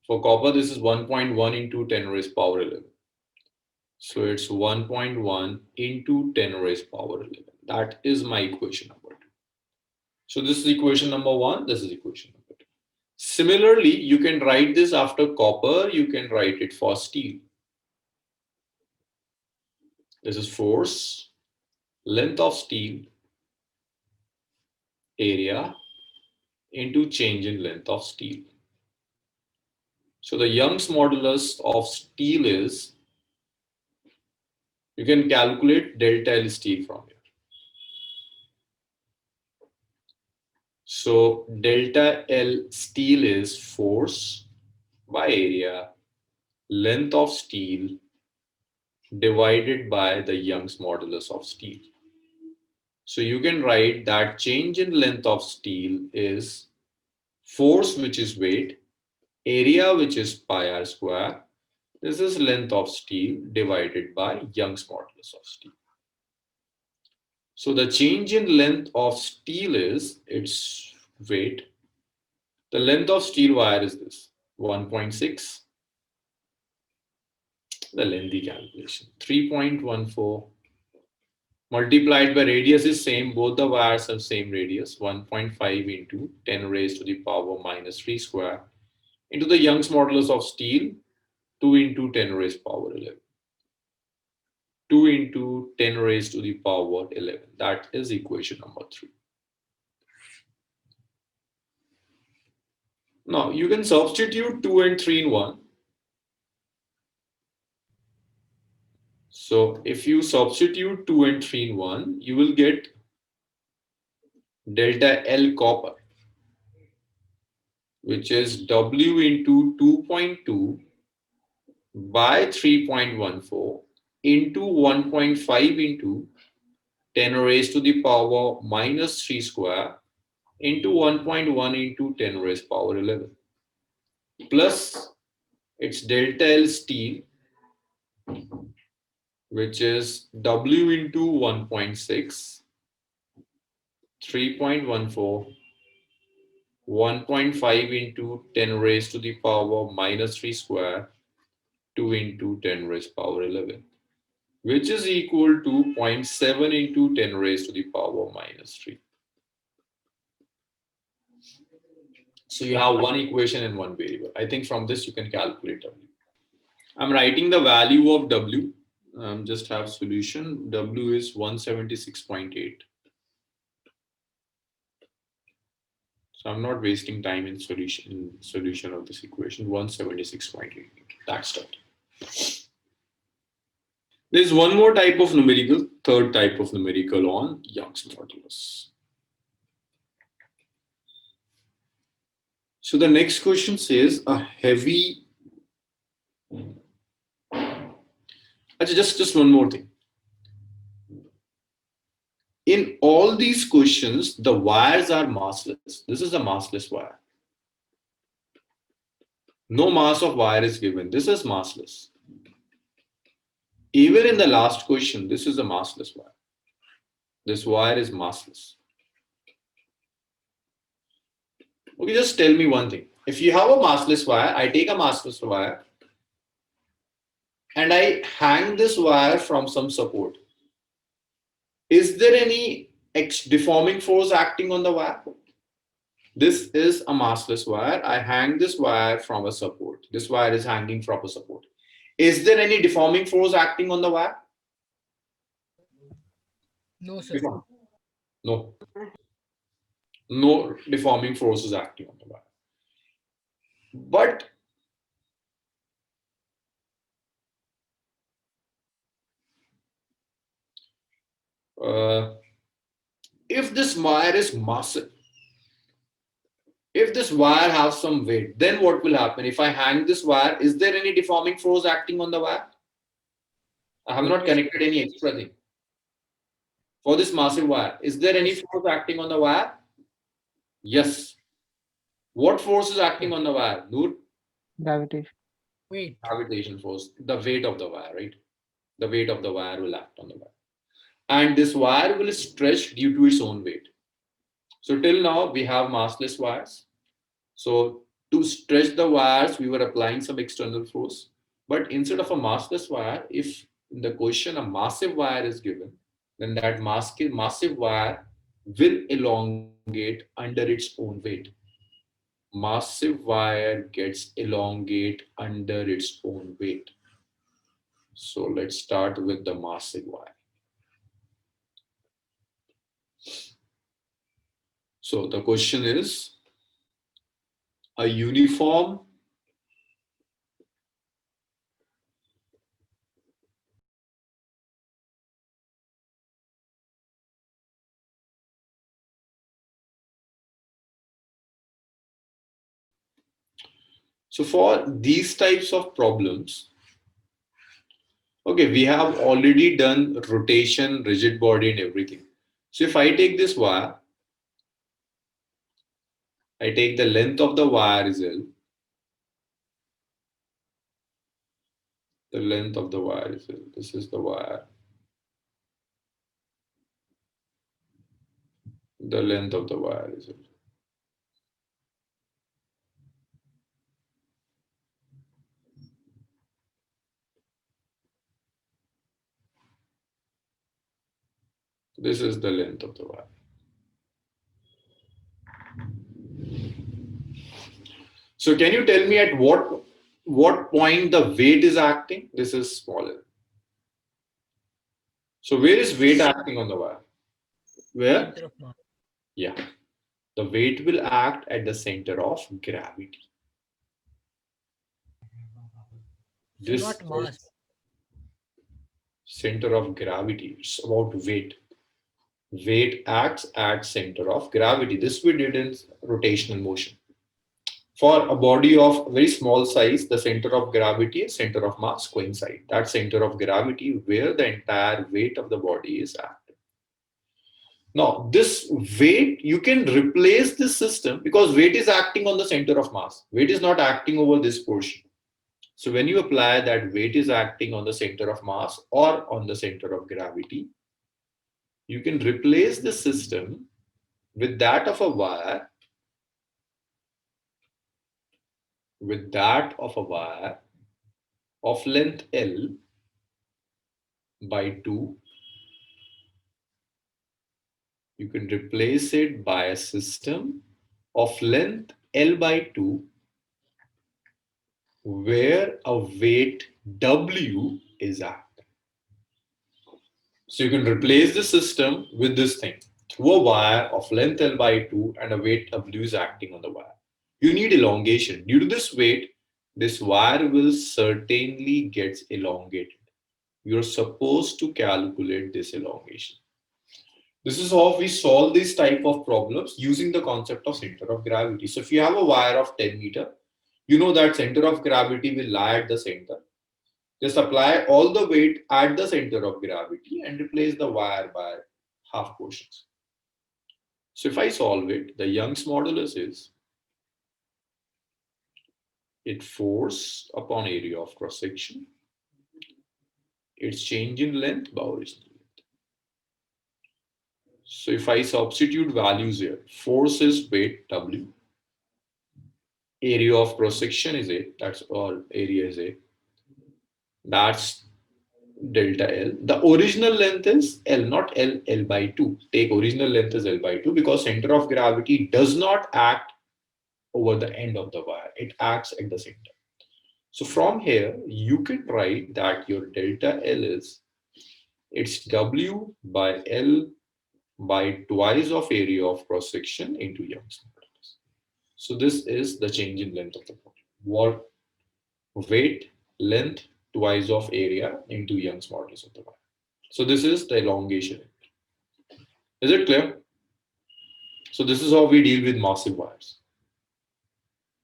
A: For copper, this is 1.1 into 10 raised power 11. So it's 1.1 into 10 raised power 11. That is my equation number 2. So this is equation number 1. This is equation number 2. Similarly, you can write this after copper. You can write it for steel. This is force, length of steel, area into change in length of steel. So the Young's modulus of steel is, you can calculate delta L steel from here. So delta L steel is force by area, length of steel divided by the Young's modulus of steel. So you can write that change in length of steel is force, which is weight, area, which is pi r square. This is length of steel divided by Young's modulus of steel. So the change in length of steel is its weight. The length of steel wire is this, 1.6. The lengthy calculation, 3.14 multiplied by radius is same. Both the wires have same radius, 1.5 into 10 raised to the power minus 3 square into the Young's modulus of steel, 2 into 10 raised power 11. 2 into 10 raised to the power 11. That is equation number 3. Now you can substitute 2 and 3 in 1. So if you substitute 2 and 3 in 1, you will get delta L copper, which is W into 2.2 by 3.14 into 1.5 into 10 raised to the power minus 3 square into 1.1 into 10 raised power 11 plus its delta L steel, which is W into 1.6, 3.14, 1.5 into 10 raised to the power minus 3 square, 2 into 10 raised power 11. which is equal to 0.7 into 10 raised to the power minus 3. So you have one equation and one variable. I think from this you can calculate W. I'm writing the value of W. Just have solution. W is 176.8. So I'm not wasting time in solution of this equation. 176.8. That's it. There's one more type of numerical, third type of numerical on Young's modulus. So the next question says a heavy. Just one more thing. In all these questions, the wires are massless. This is a massless wire. No mass of wire is given. This is massless. Even in the last question, this is a massless wire. This wire is massless. Okay, just tell me one thing. If you have a massless wire, I take a massless wire and I hang this wire from some support. Is there any deforming force acting on the wire? This is a massless wire. I hang this wire from a support. This wire is hanging from a support. Is there any deforming force acting on the wire?
C: No, sir.
A: No. No deforming force is acting on the wire. But if this wire is massive, if this wire has some weight, then what will happen? If I hang this wire, is there any deforming force acting on the wire? I have not connected any extra thing. For this massive wire, is there any force acting on the wire? Yes. What force is acting on the wire? Noor?
B: Gravitation.
C: Wait.
A: Gravitation force. The weight of the wire, right? The weight of the wire will act on the wire. And this wire will stretch due to its own weight. So till now, we have massless wires. So to stretch the wires, we were applying some external force. But instead of a massless wire, if in the question a massive wire is given, then that massive wire will elongate under its own weight. Massive wire gets elongate under its own weight. So let's start with the massive wire. So the question is a uniform So for these types of problems, okay, we have already done rotation, rigid body and everything. So if I take this wire, I take the length of the wire is L. The length of the wire is L. This is the wire. The length of the wire is L. This is the length of the wire. So can you tell me at what point the weight is acting? This is smaller. So where is weight acting on the wire? Where?
C: Center of mass.
A: Yeah. The weight will act at the center of gravity.
C: So
A: This
C: not mass.
A: is center of gravity. It's about weight. Weight acts at center of gravity. This we did in rotational motion. For a body of very small size, the center of gravity and center of mass coincide. That center of gravity where the entire weight of the body is acting. Now, this weight, you can replace this system because weight is acting on the center of mass. Weight is not acting over this portion. So when you apply that weight is acting on the center of mass or on the center of gravity, you can replace the system with that of a wire, of length L, by 2. You can replace it by a system of length L by 2 where a weight W is acting. So you can replace the system with this thing through a wire of length L by 2 and a weight W is acting on the wire. You need elongation. Due to this weight, this wire will certainly get elongated. You're supposed to calculate this elongation. This is how we solve this type of problems using the concept of center of gravity. So if you have a wire of 10 meter, you know that center of gravity will lie at the center. Just apply all the weight at the center of gravity and replace the wire by half portions. So if I solve it, the Young's modulus is its force upon area of cross section, its change in length by original length. So if I substitute values here, force is weight W, area of cross section is A, that's all, area is A, that's delta L. The original length is L, not L, L by 2. Take original length as L by 2 because center of gravity does not act over the end of the wire, it acts at the center. So from here, you can write that your delta L is it's W by L by twice of area of cross section into Young's modulus. So this is the change in length of the wire. Weight, length, twice of area into Young's modulus of the wire. So this is the elongation. Is it clear? So this is how we deal with massive wires.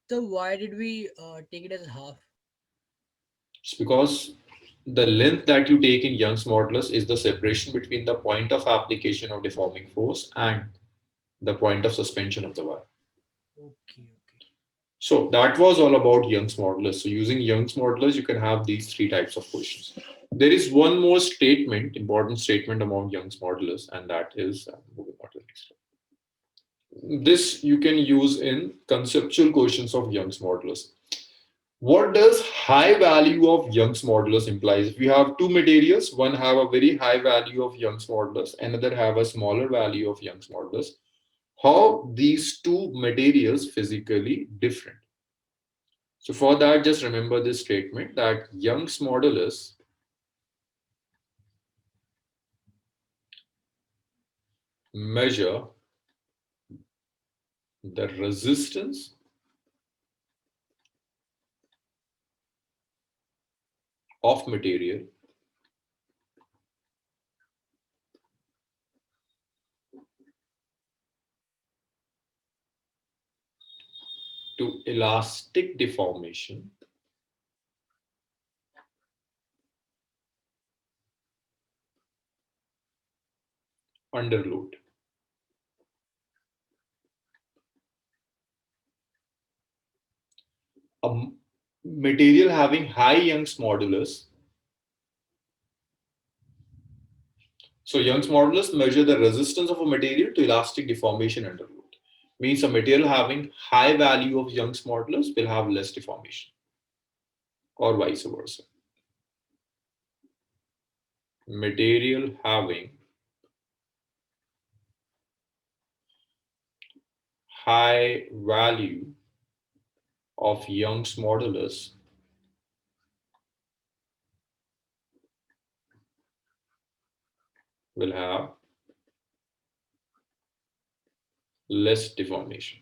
C: So why did we take it as half?
A: It's because the length that you take in Young's modulus is the separation between the point of application of deforming force and the point of suspension of the wire.
C: Okay, okay.
A: So that was all about Young's modulus. So using Young's modulus, you can have these three types of questions. There is one more statement, important statement about Young's modulus, and that is moving on to the next slide. This you can use in conceptual questions of Young's modulus. What does high value of Young's modulus implies? If you have two materials, one have a very high value of Young's modulus, another have a smaller value of Young's modulus, how these two materials physically different? So for that, just remember this statement that Young's modulus measure the resistance of material to elastic deformation under load. A material having high Young's modulus. So Young's modulus measure the resistance of a material to elastic deformation under load. Means a material having high value of Young's modulus will have less deformation, or vice versa. Material having high value of Young's modulus will have less deformation.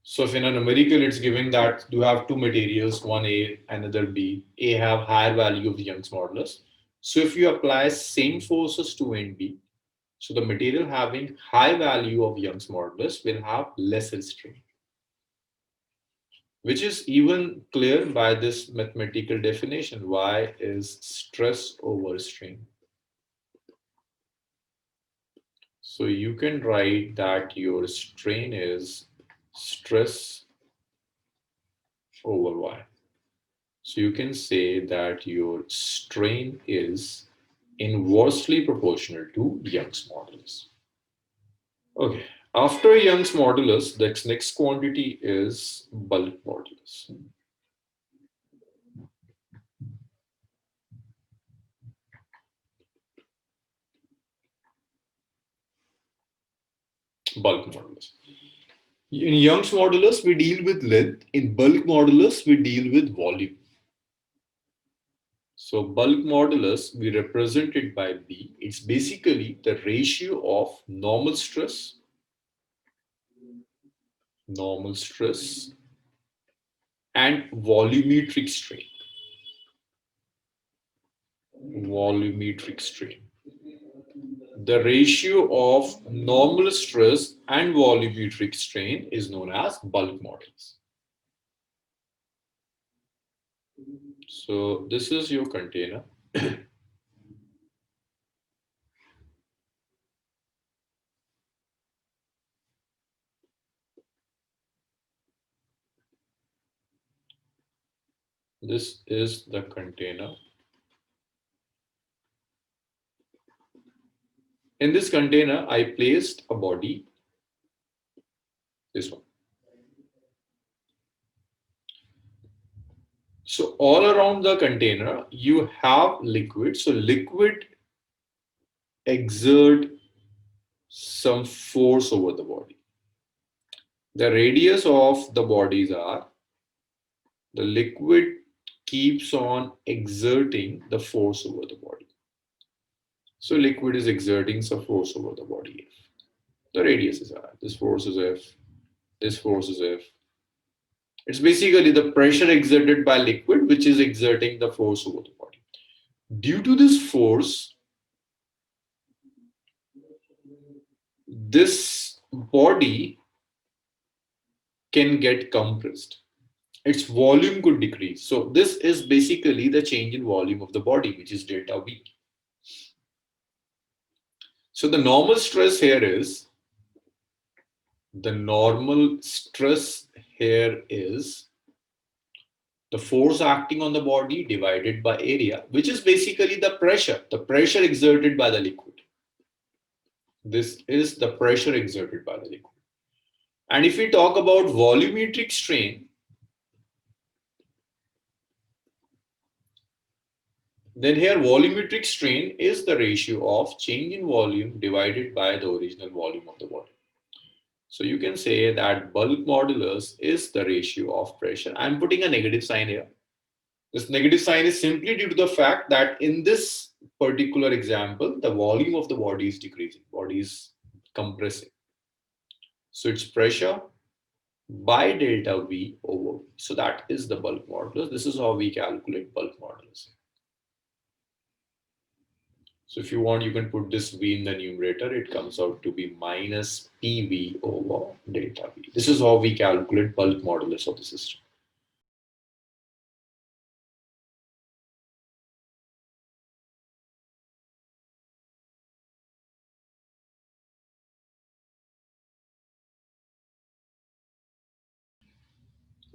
A: So if in a numerical it's given that you have two materials, one A, another B, A have higher value of Young's modulus. So if you apply same forces to A and B, so the material having high value of Young's modulus will have lesser strain, which is even clear by this mathematical definition. Y is stress over strain. So you can write that your strain is stress over Y. So you can say that your strain is inversely proportional to Young's modulus. Okay, after Young's modulus, the next quantity is bulk modulus. Bulk modulus. In Young's modulus, we deal with length. In bulk modulus, we deal with volume. So bulk modulus, we represent it by B. It's basically the ratio of normal stress and volumetric strain. Volumetric strain. The ratio of normal stress and volumetric strain is known as bulk modulus. So this is your container. This is the container. In this container, I placed a body, this one. So all around the container, you have liquid. So liquid exert some force over the body. The radius of the bodies are, the liquid keeps on exerting the force over the body. So liquid is exerting some force over the body. The radius is R. This force is F. This force is F. It's basically the pressure exerted by liquid which is exerting the force over the body. Due to this force, this body can get compressed. Its volume could decrease. So this is basically the change in volume of the body, which is delta V. So the normal stress here is, the force acting on the body divided by area, which is basically the pressure exerted by the liquid. This is the pressure exerted by the liquid. And if we talk about volumetric strain, then here volumetric strain is the ratio of change in volume divided by the original volume of the body. So you can say that bulk modulus is the ratio of pressure. I'm putting a negative sign here. This negative sign is simply due to the fact that in this particular example, the volume of the body is decreasing, body is compressing. So it's pressure by delta V over V. So that is the bulk modulus. This is how we calculate bulk modulus. So if you want, you can put this V in the numerator. It comes out to be minus PV over delta V. This is how we calculate bulk modulus of the system.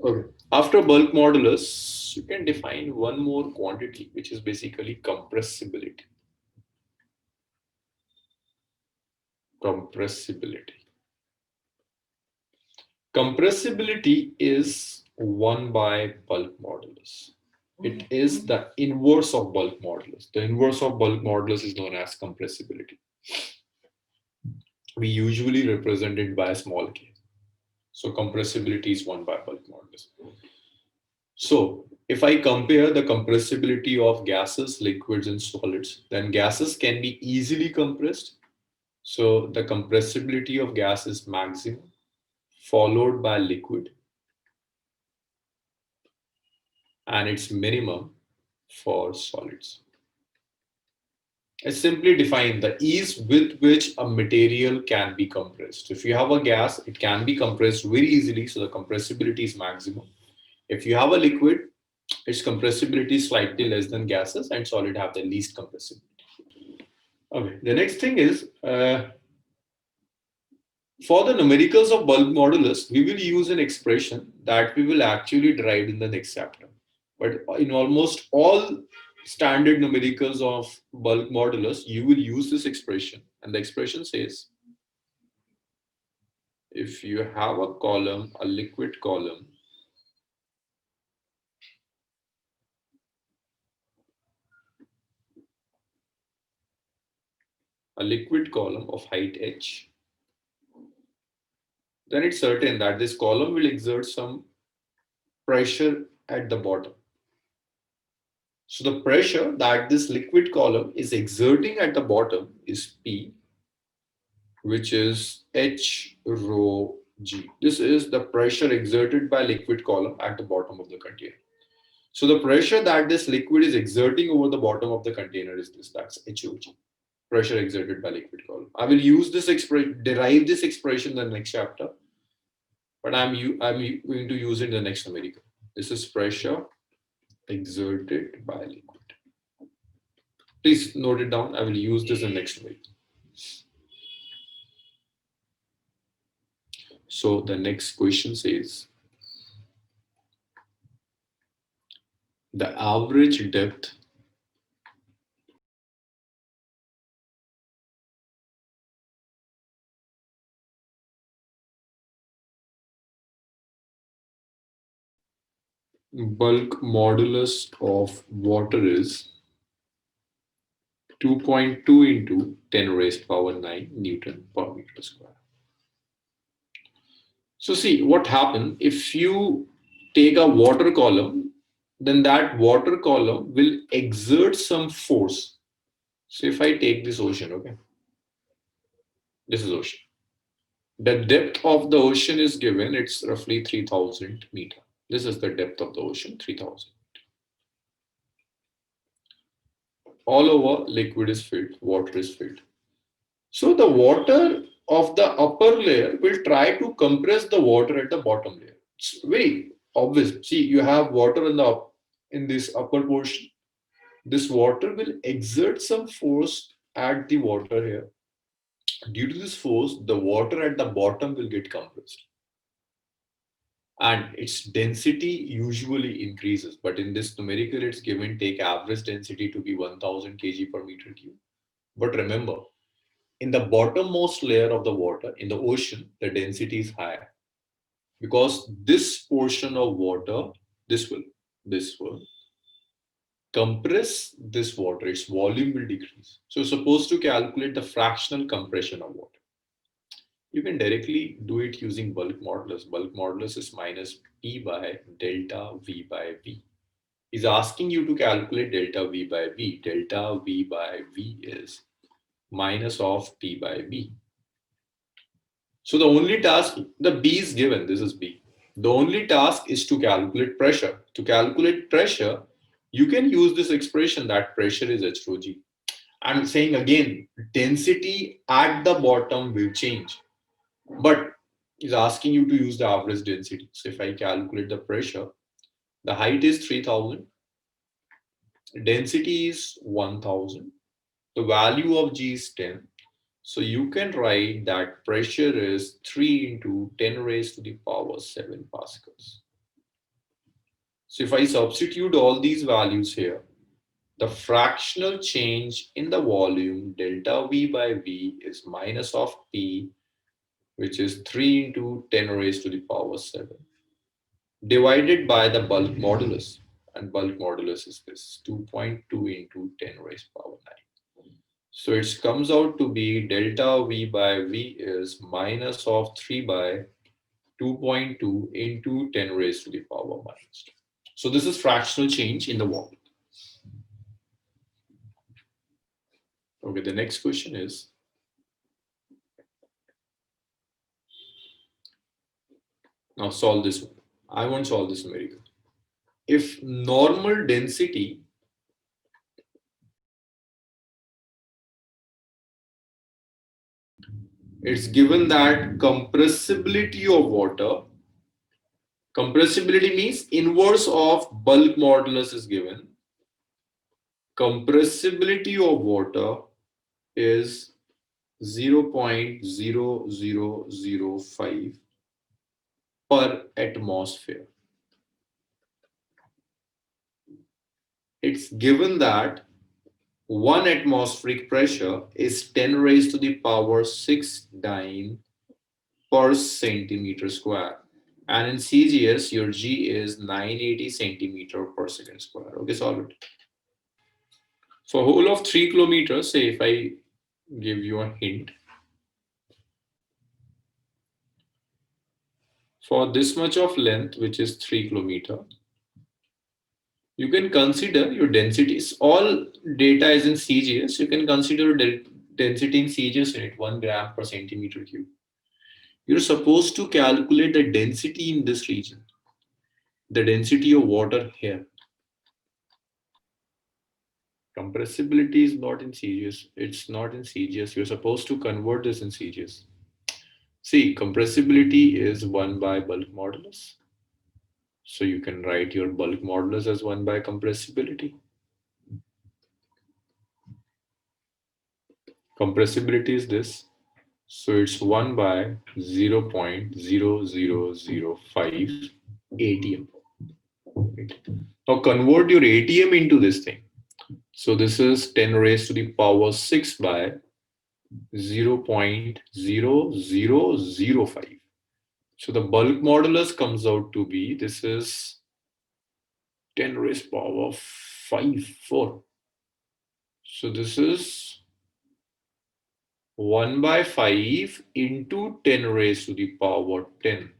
A: Okay. After bulk modulus, you can define one more quantity, which is basically compressibility. Compressibility is 1 by bulk modulus. It is the inverse of bulk modulus. The inverse of bulk modulus is known as compressibility. We usually represent it by a small k. So compressibility is 1 by bulk modulus. So if I compare the compressibility of gases, liquids, and solids, then gases can be easily compressed. So the compressibility of gas is maximum, followed by liquid, and it's minimum for solids. It's simply defined the ease with which a material can be compressed. If you have a gas, it can be compressed very easily, so the compressibility is maximum. If you have a liquid, its compressibility is slightly less than gases, and solid have the least compressibility. Okay, the next thing is, for the numericals of bulk modulus, we will use an expression that we will actually derive in the next chapter. But in almost all standard numericals of bulk modulus, you will use this expression. And the expression says, if you have a column, a liquid column, of height h, then it's certain that this column will exert some pressure at the bottom. So the pressure that this liquid column is exerting at the bottom is P, which is H rho G. This is the pressure exerted by liquid column at the bottom of the container. So the pressure that this liquid is exerting over the bottom of the container is this, that's HOG, pressure exerted by liquid column. I will use this expression, derive this expression in the next chapter, but I'm going to use it in the next numerical. This is pressure exerted by liquid. Please note it down. I will use this in the next numerical. So the next question says, the average depth bulk modulus of water is 2.2 into 10 raised power 9 Newton per meter square. So see what happens if you take a water column, then that water column will exert some force. So if I take this ocean, okay, this is ocean. The depth of the ocean is given, it's roughly 3000 meter. This is the depth of the ocean, 3000. All over liquid is filled, water is filled. So the water of the upper layer will try to compress the water at the bottom layer. It's very obvious. See, you have water in this upper portion. This water will exert some force at the water here. Due to this force, the water at the bottom will get compressed. And its density usually increases. But in this numerical, it's given take average density to be 1000 kg per meter cube. But remember, in the bottommost layer of the water, in the ocean, the density is higher. Because this portion of water, this will compress this water, its volume will decrease. So you're supposed to calculate the fractional compression of water. You can directly do it using bulk modulus. Bulk modulus is minus P by delta V by V. He's asking you to calculate delta V by V. Delta V by V is minus of P by V. So the only task, the B is given, this is B. The only task is to calculate pressure. To calculate pressure, you can use this expression that pressure is H rho G. I'm saying again, density at the bottom will change, but is asking you to use the average density. So if I calculate the pressure, the height is 3000, density is 1000, the value of G is 10. So you can write that pressure is 3 into 10 raised to the power 7 pascals. So if I substitute all these values here, the fractional change in the volume delta V by V is minus of P, which is 3 into 10 raised to the power 7, divided by the bulk modulus. And bulk modulus is this 2.2 into 10 raised power 9. So it comes out to be delta V by V is minus of 3 by 2.2 into 10 raised to the power minus 2. So this is fractional change in the volume. Okay, the next question is, now solve this one. I won't solve this numerical. If normal density it's given that compressibility of water, compressibility means inverse of bulk modulus is given. Compressibility of water is 0.0005 per atmosphere. It's given that 1 atmospheric pressure is 10 raised to the power 6 dyne per centimeter square. And in CGS, your G is 980 centimeter per second square. Okay, solve it. For a whole of 3 kilometers, say if I give you a hint, For this much of length, which is 3 kilometer, you can consider your densities. All data is in CGS. You can consider density in CGS unit 1 gram per centimeter cube. You're supposed to calculate the density in this region, the density of water here. Compressibility is not in CGS. It's not in CGS. You're supposed to convert this in CGS. See, compressibility is 1 by bulk modulus. So you can write your bulk modulus as 1 by compressibility. Compressibility is this. So it's 1 by 0.0005 ATM. Right? Now convert your ATM into this thing. So this is 10 raised to the power 6 by 0.0005. So the bulk modulus comes out to be, this is 10 raised power 4. So this is 1 by 5 into 10 raised to the power 10.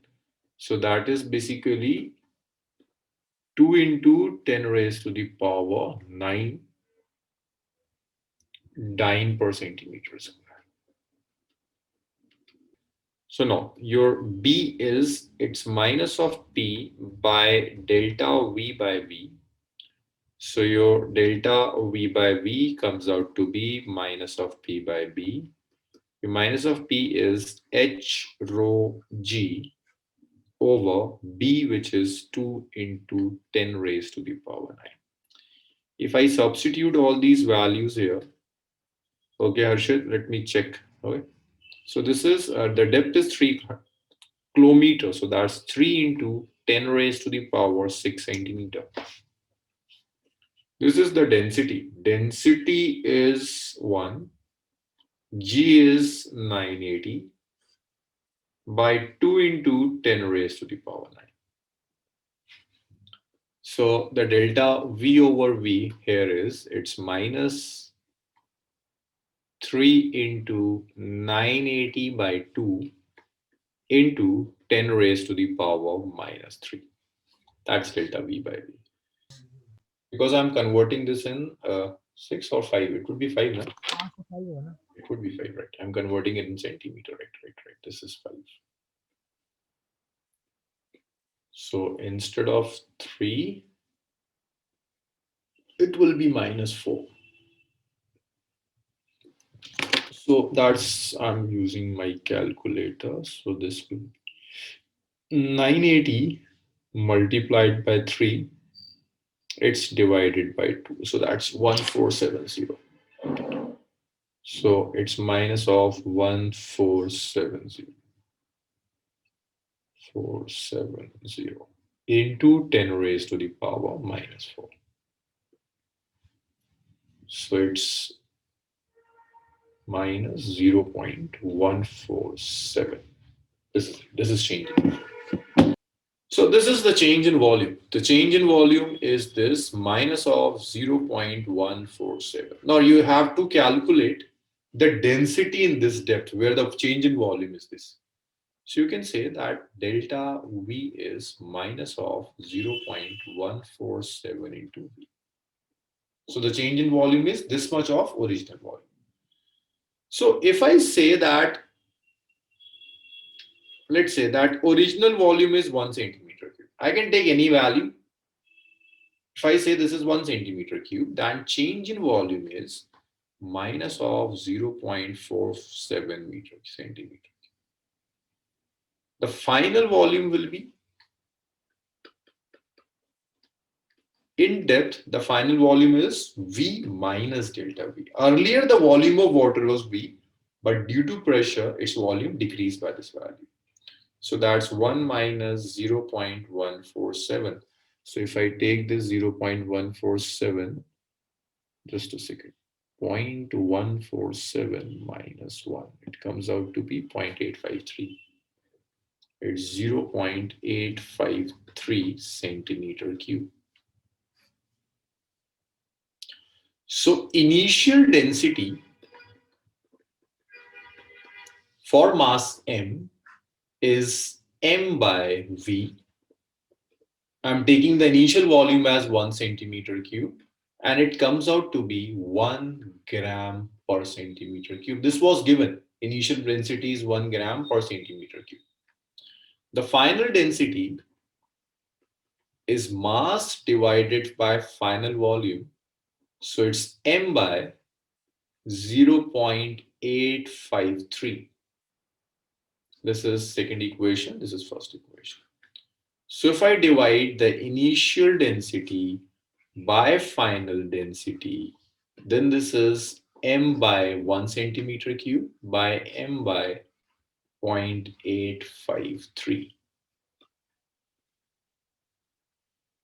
A: So that is basically 2 into 10 raised to the power 9 dyne per centimeter square. So now your B is, it's minus of P by delta V by V. So your delta V by V comes out to be minus of P by B. Your minus of P is H rho G over B, which is 2 into 10 raised to the power 9. If I substitute all these values here, okay, Harshit, let me check. Okay, so this is the depth is 3 kilometers, so that's 3 into 10 raised to the power 6 centimeter. This is the density. Density is 1, G is 980 by 2 into 10 raised to the power 9. So the delta V over V here is, it's minus 3 into 980 by 2 into 10 raised to the power minus 3. That's delta V by V. Because I'm converting this in 6 or 5, it would be 5 now. It would be 5, right? I'm converting it in centimeter, right. This is 5. So instead of 3, it will be minus 4. So that's, I'm using my calculator. So this will 980 multiplied by 3, it's divided by 2. So that's 1470. So it's minus of 1470. 470 into 10 raised to the power minus 4. So it's minus 0.147. This is changing. So this is the change in volume. The change in volume is this minus of 0.147. Now you have to calculate the density in this depth where the change in volume is this. So you can say that delta V is minus of 0.147 into V. So the change in volume is this much of original volume. So if I say that, let's say that original volume is 1 centimeter cube. I can take any value. If I say this is 1 centimeter cube, then change in volume is minus of 0.47 centimeter. The final volume will be, in depth, the final volume is V minus delta V. Earlier, the volume of water was V, but due to pressure, its volume decreased by this value. So that's 1 minus 0.147. So if I take this 0.147, just a second, 0.147 minus 1, it comes out to be 0.853. It's 0.853 centimeter cube. So initial density for mass M is m by v. I'm taking the initial volume as 1 centimeter cube, and it comes out to be 1 gram per centimeter cube. This was given. Initial density is 1 gram per centimeter cube. The final density is mass divided by final volume. So it's m by 0.853. This is second equation. This is first equation. So if I divide the initial density by final density, then this is m by 1 centimeter cube by m by 0.853.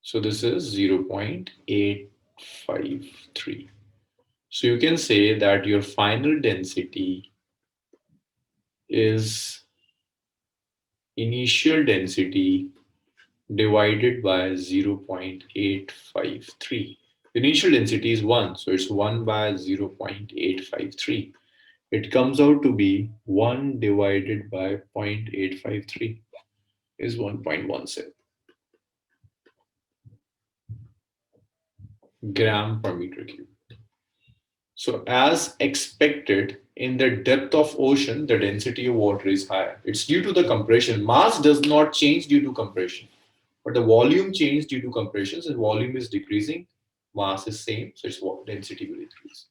A: So this is 0.853. So you can say that your final density is initial density divided by 0.853. Initial density is 1, so it's 1 by 0.853. It comes out to be 1 divided by 0.853 is 1.17 gram per meter cube. So as expected, in the depth of ocean, the density of water is higher. It's due to the compression. Mass does not change due to compression, but the volume change due to compression. So volume is decreasing, mass is same, so its density will increase.